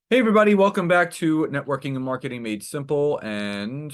Hey everybody, welcome back to Networking and Marketing Made Simple. And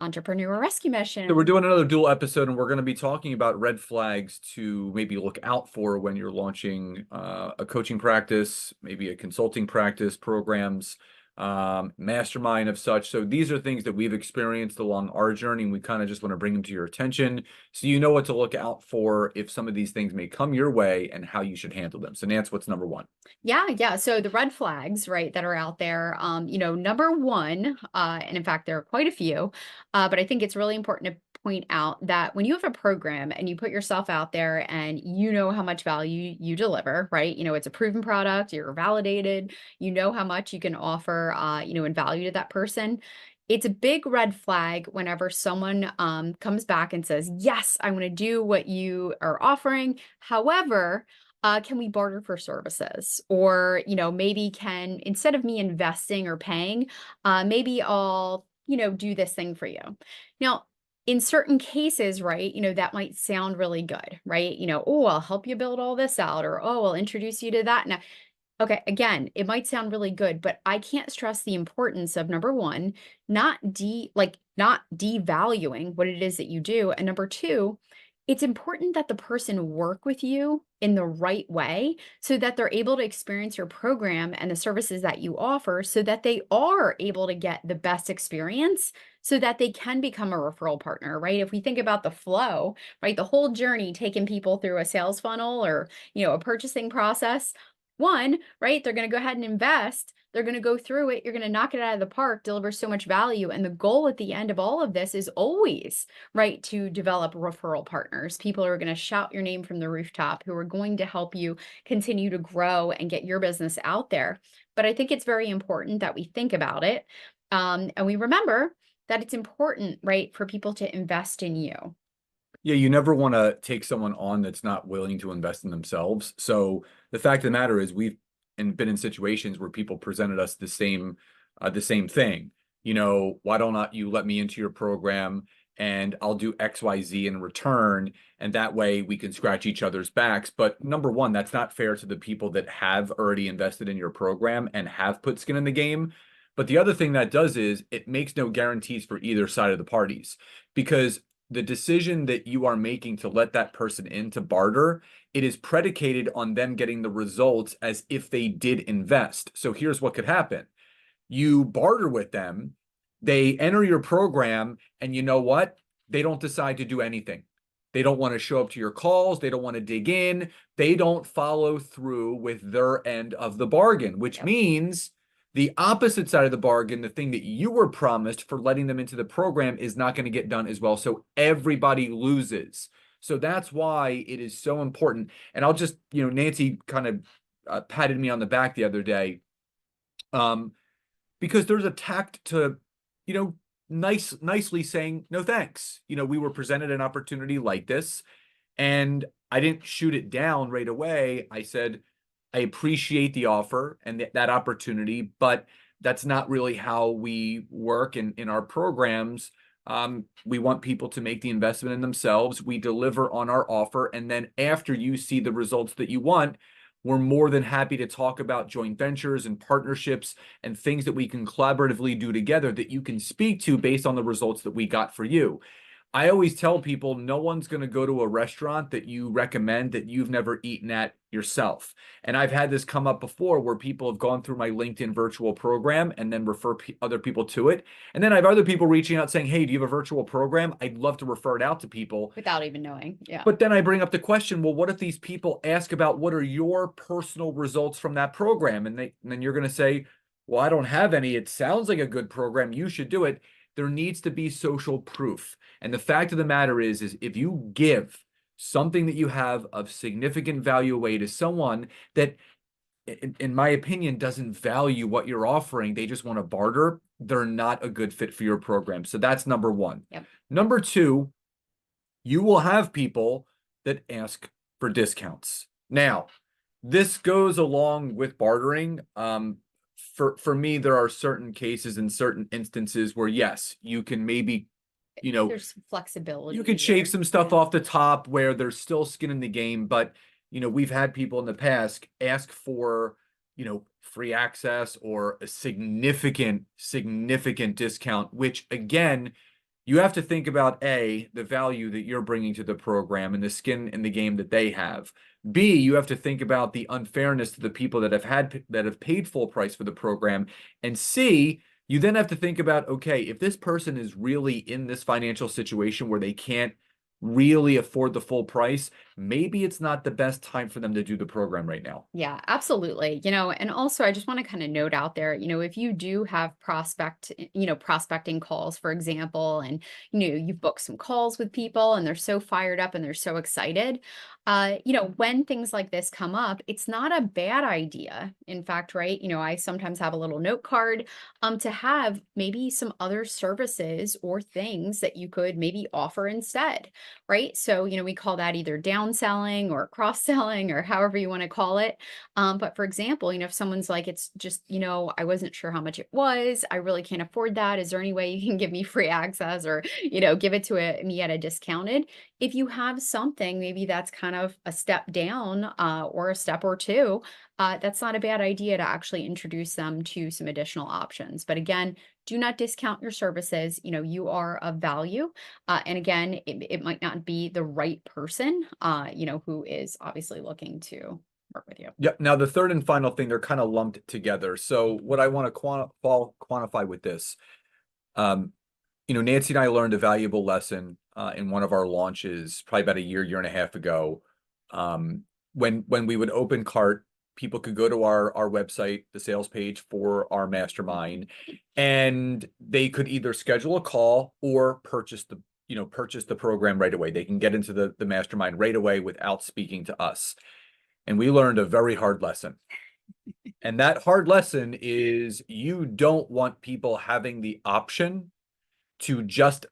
Entrepreneurial Rescue so we're Mission. doing another dual episode, and we're going to be talking about red flags to maybe look out for when you're launching a coaching practice, maybe a consulting practice, programs, mastermind of such. So these are things that we've experienced along our journey, and we kind of just want to bring them to your attention so you know what to look out for if some of these things may come your way and how you should handle them. So Nance, what's number one? Yeah. So the red flags, right, that are out there, number one, and in fact, there are quite a few, but I think it's really important to point out that when you have a program and you put yourself out there and you know how much value you deliver, right? It's a proven product, you're validated, you know how much you can offer, in value to that person. It's a big red flag whenever someone comes back and says, yes, I want to do what you are offering. However, can we barter for services? Or, maybe can, instead of me investing or paying, maybe I'll, do this thing for you. Now, in certain cases, right, that might sound really good, right? Oh, I'll help you build all this out, or oh, I'll introduce you to that. Now, okay, again, it might sound really good, but I can't stress the importance of number one, not devaluing what it is that you do. And number two, it's important that the person work with you in the right way so that they're able to experience your program and the services that you offer so that they are able to get the best experience so that they can become a referral partner, right? If we think about the flow, right, the whole journey taking people through a sales funnel or, a purchasing process, one, right? They're going to go ahead and invest. They're going to go through it. You're going to knock it out of the park, deliver so much value. And the goal at the end of all of this is always, right, to develop referral partners. People who are going to shout your name from the rooftop, who are going to help you continue to grow and get your business out there. But I think it's very important that we think about it. And we remember that it's important, right, for people to invest in you. Yeah, you never want to take someone on that's not willing to invest in themselves. So the fact of the matter is, been in situations where people presented us the same thing. Why don't not you let me into your program and I'll do XYZ in return, and that way we can scratch each other's backs. But number one, that's not fair to the people that have already invested in your program and have put skin in the game. But the other thing that does is it makes no guarantees for either side of the parties, because the decision that you are making to let that person in to barter, it is predicated on them getting the results as if they did invest. So here's what could happen. You barter with them, they enter your program, and you know what? They don't decide to do anything. They don't want to show up to your calls. They don't want to dig in. They don't follow through with their end of the bargain, which Yep. means the opposite side of the bargain, the thing that you were promised for letting them into the program, is not going to get done as well. So everybody loses. So that's why it is so important. And I'll just, Nancy kind of patted me on the back the other day. Um, because there's a tact to, you know, nicely saying no thanks. We were presented an opportunity like this, and I didn't shoot it down right away. I said, I appreciate the offer and that opportunity, but that's not really how we work in our programs. We want people to make the investment in themselves. We deliver on our offer. And then after you see the results that you want, we're more than happy to talk about joint ventures and partnerships and things that we can collaboratively do together that you can speak to based on the results that we got for you. I always tell people no one's going to go to a restaurant that you recommend that you've never eaten at yourself. And I've had this come up before where people have gone through my LinkedIn virtual program and then refer other people to it. And then I have other people reaching out saying, hey, do you have a virtual program? I'd love to refer it out to people. Without even knowing. Yeah. But then I bring up the question, well, what if these people ask about what are your personal results from that program? And then you're going to say, well, I don't have any. It sounds like a good program. You should do it. There needs to be social proof. And the fact of the matter is if you give something that you have of significant value away to someone that, in my opinion, doesn't value what you're offering, they just want to barter, they're not a good fit for your program. So that's number one. Yep. Number two, you will have people that ask for discounts. Now, this goes along with bartering. For me, there are certain cases and certain instances where yes, you can maybe, There's you could flexibility shave there. some stuff Yeah. off the top where there's still skin in the game, but we've had people in the past ask for, free access or a significant discount, which again, you have to think about A, the value that you're bringing to the program and the skin in the game that they have. B, you have to think about the unfairness to the people that have paid full price for the program. And C, you then have to think about, okay, if this person is really in this financial situation where they can't really afford the full price, maybe it's not the best time for them to do the program right now. Yeah, absolutely. And also I just want to kind of note out there, if you do have prospecting calls, for example, and you've booked some calls with people and they're so fired up and they're so excited, when things like this come up, it's not a bad idea. In fact, right, I sometimes have a little note card to have maybe some other services or things that you could maybe offer instead, right? So, we call that either downselling or cross selling or however you want to call it. But for example, if someone's like, it's just, I wasn't sure how much it was, I really can't afford that. Is there any way you can give me free access or, give it to me at a discounted? If you have something, maybe that's kind of a step down or a step or two, that's not a bad idea to actually introduce them to some additional options. But again, do not discount your services. You are of value. And again, it might not be the right person, who is obviously looking to work with you. Yeah. Now, the third and final thing, they're kind of lumped together. So what I want to quantify with this, Nancy and I learned a valuable lesson in one of our launches, probably about a year and a half ago. When we would open cart, people could go to our website, the sales page for our mastermind, and they could either schedule a call or purchase the program right away. They can get into the mastermind right away without speaking to us. And we learned a very hard lesson. And that hard lesson is you don't want people having the option to just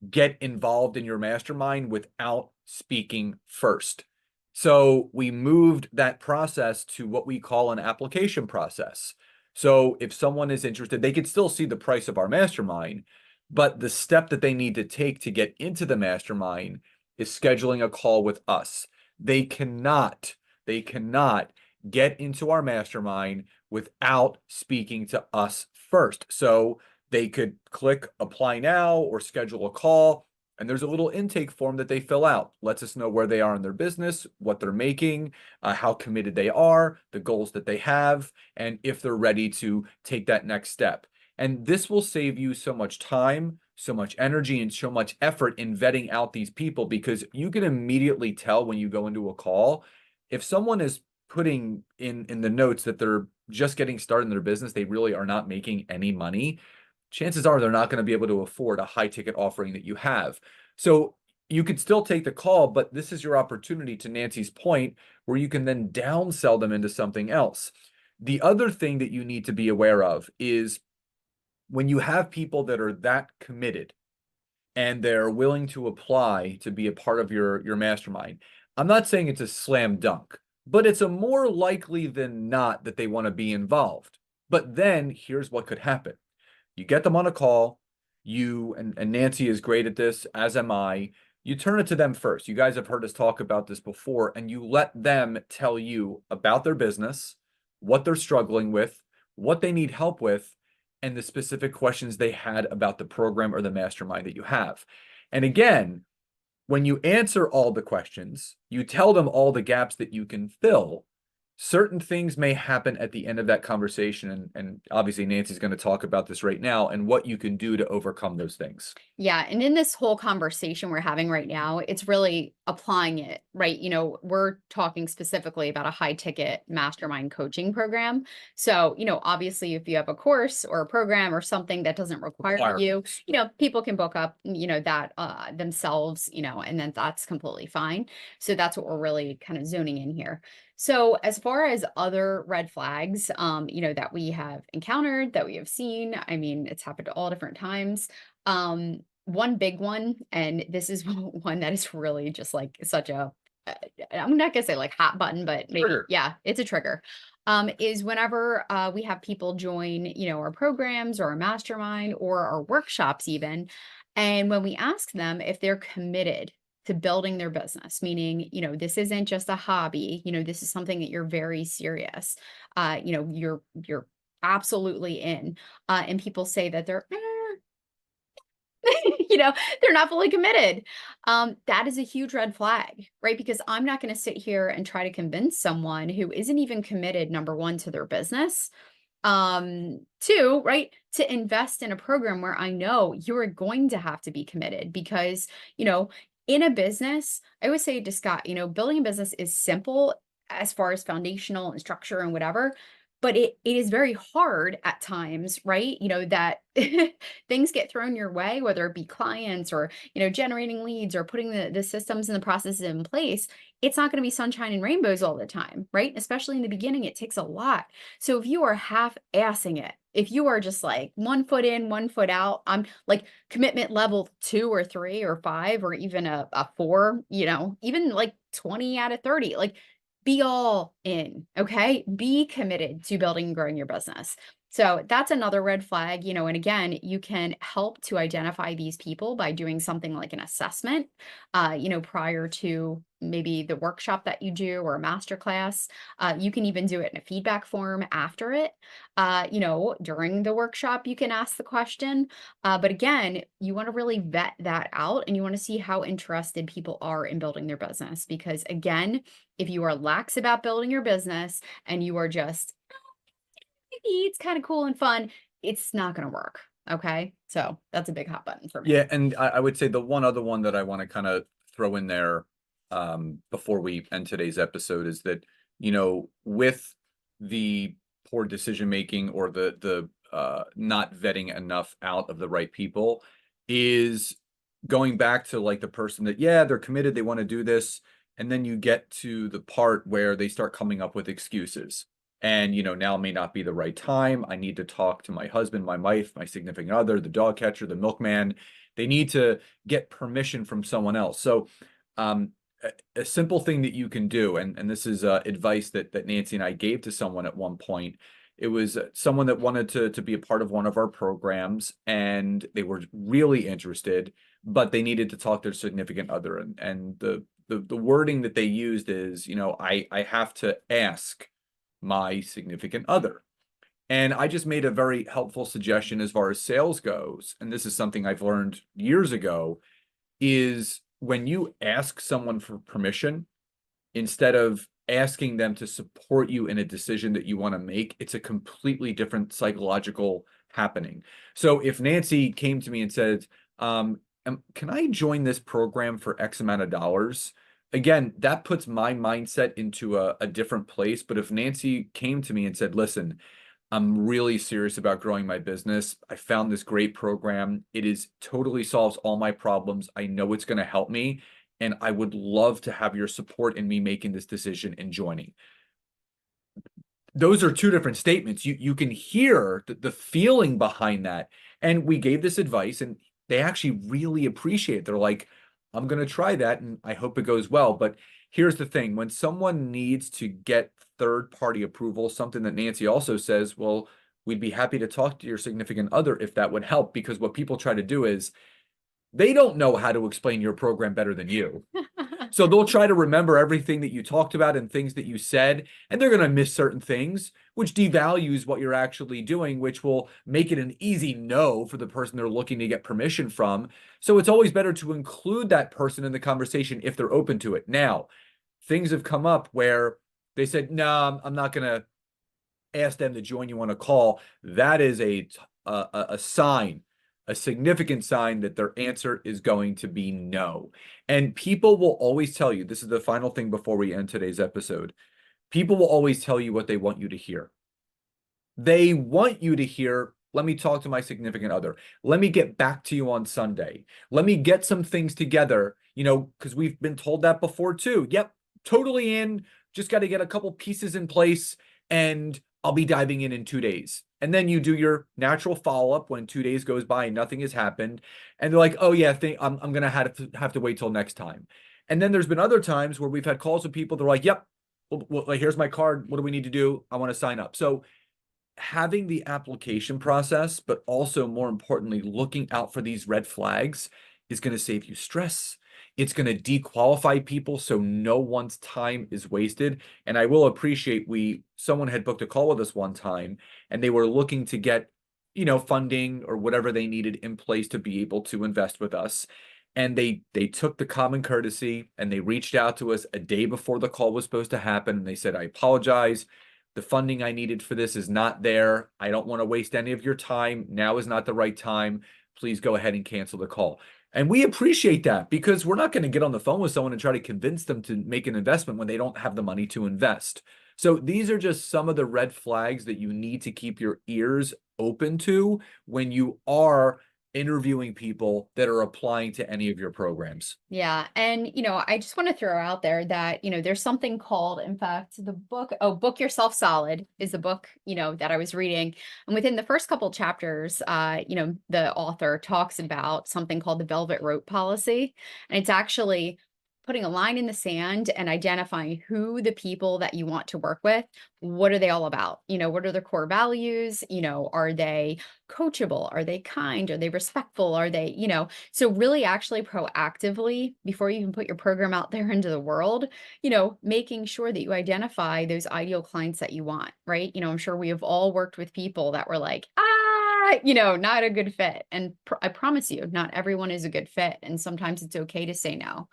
get involved in your mastermind without speaking first. So we moved that process to what we call an application process. So if someone is interested, they could still see the price of our mastermind, but the step that they need to take to get into the mastermind is scheduling a call with us. They cannot get into our mastermind without speaking to us first. So they could click apply now or schedule a call. And there's a little intake form that they fill out. Lets us know where they are in their business, what they're making, how committed they are, the goals that they have, and if they're ready to take that next step. And this will save you so much time, so much energy, and so much effort in vetting out these people, because you can immediately tell when you go into a call, if someone is putting in the notes that they're just getting started in their business, they really are not making any money, chances are they're not going to be able to afford a high ticket offering that you have. So you could still take the call, but this is your opportunity, to Nancy's point, where you can then downsell them into something else. The other thing that you need to be aware of is when you have people that are that committed and they're willing to apply to be a part of your mastermind, I'm not saying it's a slam dunk, but it's a more likely than not that they want to be involved. But then here's what could happen. You get them on a call, and Nancy is great at this, as am I. You turn it to them first. You guys have heard us talk about this before, and you let them tell you about their business, what they're struggling with, what they need help with, and the specific questions they had about the program or the mastermind that you have. And again, when you answer all the questions, you tell them all the gaps that you can fill, certain things may happen at the end of that conversation. And obviously Nancy's going to talk about this right now and what you can do to overcome those things. Yeah. And in this whole conversation we're having right now, it's really applying it, right? We're talking specifically about a high ticket mastermind coaching program. So, obviously if you have a course or a program or something that doesn't require you, people can book up, that themselves, and then that's completely fine. So that's what we're really kind of zoning in here. So as far as other red flags, that we have encountered, that we have seen, I mean, it's happened all different times. One big one, and this is one that is really just like such a, I'm not gonna say like hot button, but maybe, Trigger. yeah, it's a trigger. Is whenever we have people join, our programs or our mastermind or our workshops even, and when we ask them if they're committed to building their business, meaning, this isn't just a hobby, this is something that you're very serious. You're absolutely in. And people say that they're they're not fully committed. That is a huge red flag, right? Because I'm not going to sit here and try to convince someone who isn't even committed, number one, to their business. Two, right, to invest in a program where I know you're going to have to be committed because, in a business, I always say to Scott, building a business is simple as far as foundational and structure and whatever, but it is very hard at times, right? That things get thrown your way, whether it be clients or, generating leads or putting the systems and the processes in place. It's not going to be sunshine and rainbows all the time, right? Especially in the beginning, it takes a lot. So if you are half-assing it, if you are just like 1 foot in, 1 foot out, I'm like commitment level 2 or 3 or 5 or even a 4, even like 20 out of 30, like be all in, okay? Be committed to building and growing your business. So that's another red flag, and again, you can help to identify these people by doing something like an assessment, prior to maybe the workshop that you do or a masterclass. You can even do it in a feedback form after it. During the workshop, you can ask the question. But again, you want to really vet that out and you want to see how interested people are in building their business. Because again, if you are lax about building your business and you are just, it's kind of cool and fun, it's not going to work. Okay. So that's a big hot button for me. Yeah. And I would say the one other one that I want to kind of throw in there before we end today's episode is that, with the poor decision making or the not vetting enough out of the right people is going back to like the person that, yeah, they're committed, they want to do this. And then you get to the part where they start coming up with excuses. And, now may not be the right time. I need to talk to my husband, my wife, my significant other, the dog catcher, the milkman. They need to get permission from someone else. So a simple thing that you can do, and this is advice that Nancy and I gave to someone at one point. It was someone that wanted to be a part of one of our programs, and they were really interested, but they needed to talk to their significant other. And the wording that they used is, I have to ask my significant other. And I just made a very helpful suggestion as far as sales goes. And this is something I've learned years ago, is when you ask someone for permission, instead of asking them to support you in a decision that you want to make, it's a completely different psychological happening. So if Nancy came to me and said, can I join this program for X amount of dollars? Again, that puts my mindset into a different place. But if Nancy came to me and said, listen, I'm really serious about growing my business. I found this great program. It is totally solves all my problems. I know it's going to help me. And I would love to have your support in me making this decision and joining. Those are two different statements. You can hear the feeling behind that. And we gave this advice and they actually really appreciate it. They're like, I'm going to try that and I hope it goes well. But here's the thing. When someone needs to get third-party approval, something that Nancy also says, well, we'd be happy to talk to your significant other if that would help, because what people try to do is they don't know how to explain your program better than you. So they'll try to remember everything that you talked about and things that you said, and they're going to miss certain things, which devalues what you're actually doing, which will make it an easy no for the person they're looking to get permission from. So it's always better to include that person in the conversation if they're open to it. Now, things have come up where they said, no, I'm not going to ask them to join you on a call. That is a sign, a significant sign that their answer is going to be no. And people will always tell you, this is the final thing before we end today's episode. People will always tell you what they want you to hear. They want you to hear, let me talk to my significant other. Let me get back to you on Sunday. Let me get some things together, because we've been told that before too. Yep, totally in. Just got to get a couple pieces in place and I'll be diving in 2 days. And then you do your natural follow-up when 2 days goes by and nothing has happened. And they're like, oh yeah, I'm going to have to wait till next time. And then there's been other times where we've had calls with people. They're like, yep, well, here's my card. What do we need to do? I want to sign up. So having the application process, but also more importantly, looking out for these red flags is going to save you stress. It's going to dequalify people so no one's time is wasted. And I will appreciate someone had booked a call with us one time and they were looking to get, funding or whatever they needed in place to be able to invest with us. And they took the common courtesy and they reached out to us a day before the call was supposed to happen. And they said, I apologize. The funding I needed for this is not there. I don't want to waste any of your time. Now is not the right time. Please go ahead and cancel the call. And we appreciate that because we're not going to get on the phone with someone and try to convince them to make an investment when they don't have the money to invest. So these are just some of the red flags that you need to keep your ears open to when you are interviewing people that are applying to any of your programs. Yeah. And, I just want to throw out there that, there's something called, in fact, the book, Book Yourself Solid is the book, that I was reading. And within the first couple chapters, the author talks about something called the velvet rope policy. And it's actually putting a line in the sand and identifying who the people that you want to work with, what are they all about? What are their core values? Are they coachable? Are they kind? Are they respectful? Are they, so really actually proactively before you even put your program out there into the world, making sure that you identify those ideal clients that you want, right? I'm sure we have all worked with people that were like, not a good fit. And I promise you, not everyone is a good fit. And sometimes it's okay to say no.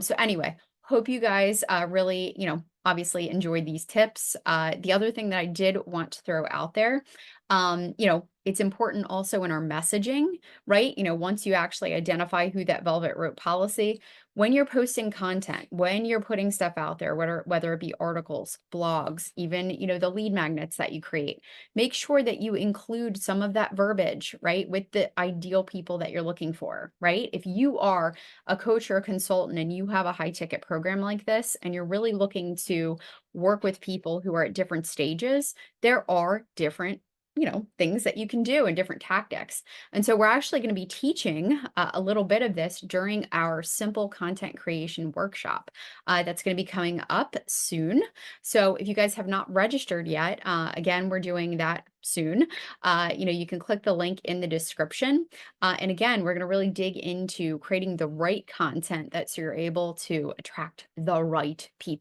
So anyway, hope you guys really, obviously enjoyed these tips. The other thing that I did want to throw out there, it's important also in our messaging, right? Once you actually identify who that velvet rope policy, when you're posting content, when you're putting stuff out there, whether it be articles, blogs, even, the lead magnets that you create, make sure that you include some of that verbiage, right? With the ideal people that you're looking for, right? If you are a coach or a consultant and you have a high ticket program like this, and you're really looking to work with people who are at different stages, there are different things that you can do and different tactics. And so we're actually going to be teaching a little bit of this during our simple content creation workshop that's going to be coming up soon. So if you guys have not registered yet, again, we're doing that soon. You can click the link in the description. And again, we're going to really dig into creating the right content that so you're able to attract the right people.